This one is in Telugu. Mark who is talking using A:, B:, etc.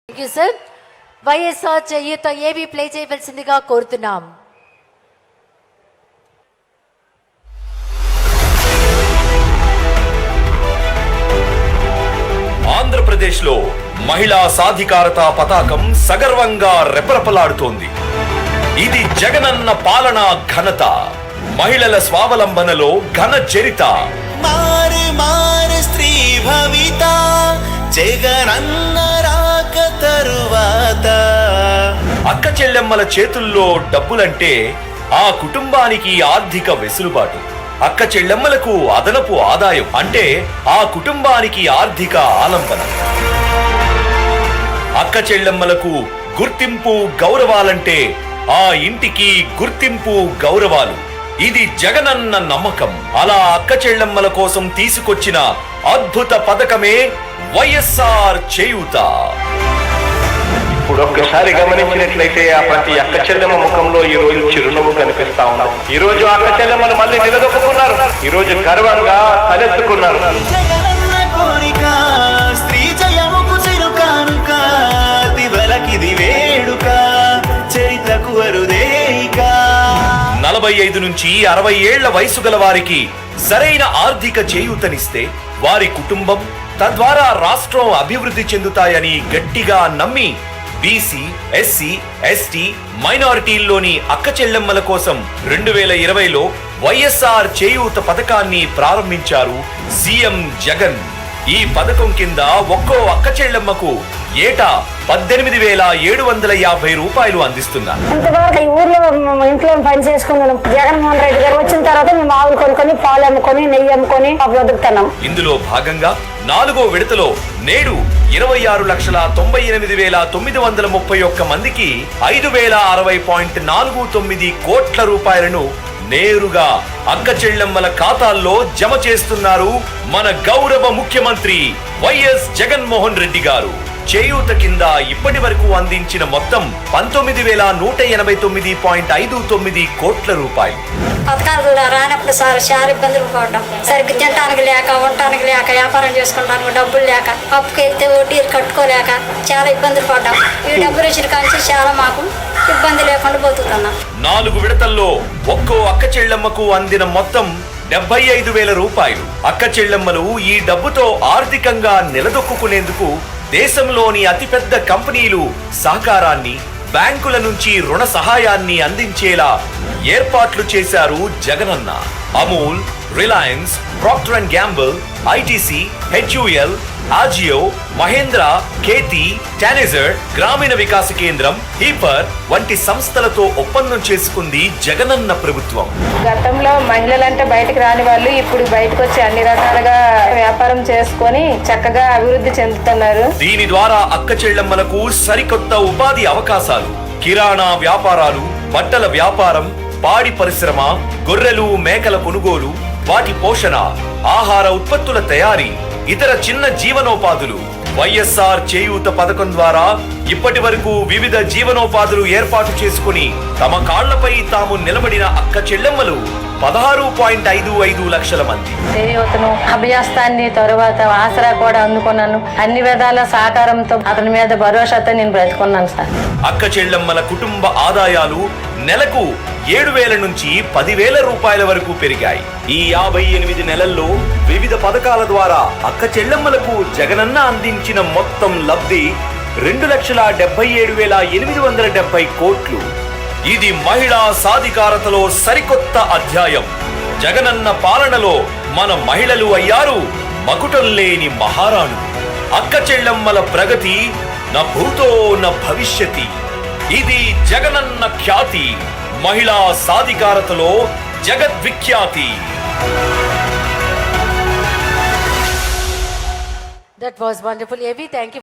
A: Thank you sir. వైఎస్ఆర్ చేయూత ఏవి ప్లే చేయవలసిందిగా కోరుతున్నాం.
B: ఆంధ్రప్రదేశ్లో మహిళా సాధికారత పతాకం సగర్వంగా రెపరెపలాడుతోంది. ఇది జగనన్న పాలన ఘనత, మహిళల స్వావలంబనలో ఘన చరిత.
C: మారే మారే స్త్రీ భవిత జగనన్న రాక తరువాత.
B: అక్క చెల్లెమ్మల చేతుల్లో డబ్బులంటే ఆ కుటుంబానికి ఆర్థిక వెసులుబాటు. అక్క చెల్లెమ్మలకు అదనపు ఆదాయం అంటే ఆ కుటుంబానికి ఆర్థిక ఆలంబన. అక్క చెల్లెమ్మలకు గుర్తింపు గౌరవాలంటే ఆ ఇంటికి గుర్తింపు గౌరవాలు. ఇది జగనన్న నమ్మకం. అలా అక్క చెల్లెమ్మల కోసం తీసుకొచ్చిన అద్భుత పథకమే వైఎస్ఆర్ చేయూత.
D: ఇప్పుడు ఒక్కసారి గమనించినట్లయితే ఆ ప్రతి అక్క చెల్లెమ్మ ముఖంలో ఈ రోజు చిరునవ్వు కనిపిస్తా ఉంది. ఈ రోజు అక్క చెల్లెమ్మలు మళ్ళీ నిలదొక్కున్నారు. ఈ రోజు గర్వంగా తలెత్తుకున్నారు.
C: జగనన్న కోరిక స్త్రీ జయముకు చిరు కానుక, దివలకిది వేడుక, చరితకు అరుదేయిక.
B: 45 నుంచి 60 ఏళ్ల వయసు గల వారికి సరైన ఆర్థిక చేయూతనిస్తే వారి కుటుంబం తద్వారా రాష్ట్రం అభివృద్ధి చెందుతాయని గట్టిగా నమ్మి బీసీ, ఎస్సీ, ఎస్టీ, మైనారిటీల్లోని అక్క చెల్లెమ్మల కోసం 2020లో వైఎస్ఆర్ చేయూత పథకాన్ని ప్రారంభించారు సీఎం జగన్. ఈ పథకం కింద ఒక్కో అక్క చెల్లెమ్మకు ఏటా 18,750 రూపాయలు అందిస్తున్నారు.
E: ఇంతవరకు ఈ ఊర్లో ఇంట్లో పని చేసుకున్నాను. జగన్మోహన్ రెడ్డి గారు వచ్చిన తర్వాత మేము ఆవులు కొనుక్కొని పాలు అమ్ముకొని నెయ్యి అమ్ముకొని బతుకుతున్నాం.
B: ఇందులో భాగంగా 4వ విడతలో నేడు 26,98,931 మందికి 5,060.49 కోట్ల రూపాయలను నేరుగా అక్క చెల్లెమ్మల ఖాతాల్లో జమ చేస్తున్నారు మన గౌరవ ముఖ్యమంత్రి వైఎస్ జగన్మోహన్ రెడ్డి గారు. చేయూత కింద ఇప్పటి వరకు అందించిన మొత్తం 19,189.59 కోట్ల రూపాయలు.
E: పథకాలు రానప్పుడు చాలా ఇబ్బందులు పడ్డాం. సరిగ్గా తినడానికి లేక, ఉండటానికి లేక, వ్యాపారం చేసుకోవడానికి డబ్బులు లేక, అప్పుకి వెళ్తే వడ్డీలు కట్టుకోలేక చాలా ఇబ్బందులు పడ్డాం. ఈ డబ్బులు ఇచ్చిన కానీ చాలా మాకు ఇబ్బంది లేకుండా బతుకుతున్నాం.
B: 4 విడతల్లో ఒక్కో అక్క చెల్లెమ్మకు అందిన మొత్తం 75,000 రూపాయలు. అక్క చెల్లెమ్మలు ఈ డబ్బుతో ఆర్థికంగా నిలదొక్కునేందుకు దేశంలోని అతిపెద్ద కంపెనీలు సహకారాన్ని, బ్యాంకుల నుంచి రుణ సహాయాన్ని అందించేలా ఏర్పాట్లు చేశారు Jagananna. Amul, Reliance, Procter and Gamble, ITC, HUL, Ajio, Mahindra, కేతి, టానిజర్, గ్రామీణ వికాస కేంద్రం, హీపర్ వంటి సంస్థలతో ఒప్పందం చేసుకుంది జగనన్న ప్రభుత్వం.
F: గతంలో మహిళలంటే బయటకు రాని వాళ్ళు ఇప్పుడు బయటకు వచ్చి అన్ని రకాలుగా వ్యాపారం చేసుకొని చక్కగా అభివృద్ధి చెందుతున్నారు.
B: దీని ద్వారా అక్క చెల్లెమ్మలకు సరికొత్త ఉపాధి అవకాశాలు, కిరాణా వ్యాపారాలు, బట్టల వ్యాపారం, పాడి పరిశ్రమ, గొర్రెలు, మేకల కొనుగోలు, వాటి పోషణ, ఆహార ఉత్పత్తుల తయారీ, ఇతర చిన్న జీవనోపాధులు. వైఎస్ఆర్ చేయూత పథకం ద్వారా ఇప్పటి వరకు వివిధ జీవనోపాధులు ఏర్పాటు చేసుకుని తమ కాళ్లపై తాము నిలబడిన అక్క చెల్లెమ్మలు 16.55 లక్షల మంది.
F: చేయూతను, అభయాస్తాన్ని, తరువాత ఆసరా కూడా అందుకున్నాను. అన్ని విధాల సహకారంతో అతని మీద భరోసాతో నేను బ్రతుకున్నాను సార్.
B: అక్క చెల్లెమ్మల కుటుంబ ఆదాయాలు నెలకు 7,000 నుంచి 10,000 రూపాయల వరకు పెరిగాయి. ఈ 58 నెలల్లో వివిధ పథకాల ద్వారా అక్క చెల్లెమ్మలకు జగనన్న అందించిన మొత్తం లబ్ధి 2,77,870 కోట్లు. ఇది మహిళా సాధికారతలో సరికొత్త అధ్యాయం. జగనన్న పాలనలో మన మహిళలు అయ్యారు మకుటం లేని మహారాణులు. అక్క చెల్లెమ్మల ప్రగతి న భూతో న భవిష్యతి. ఇది జగనన్న ఖ్యాతి, మహిళా సాధికారతలో జగద్విఖ్యాతి.
A: దట్ వాస్ వండర్ఫుల్ ఏవి. Thank you.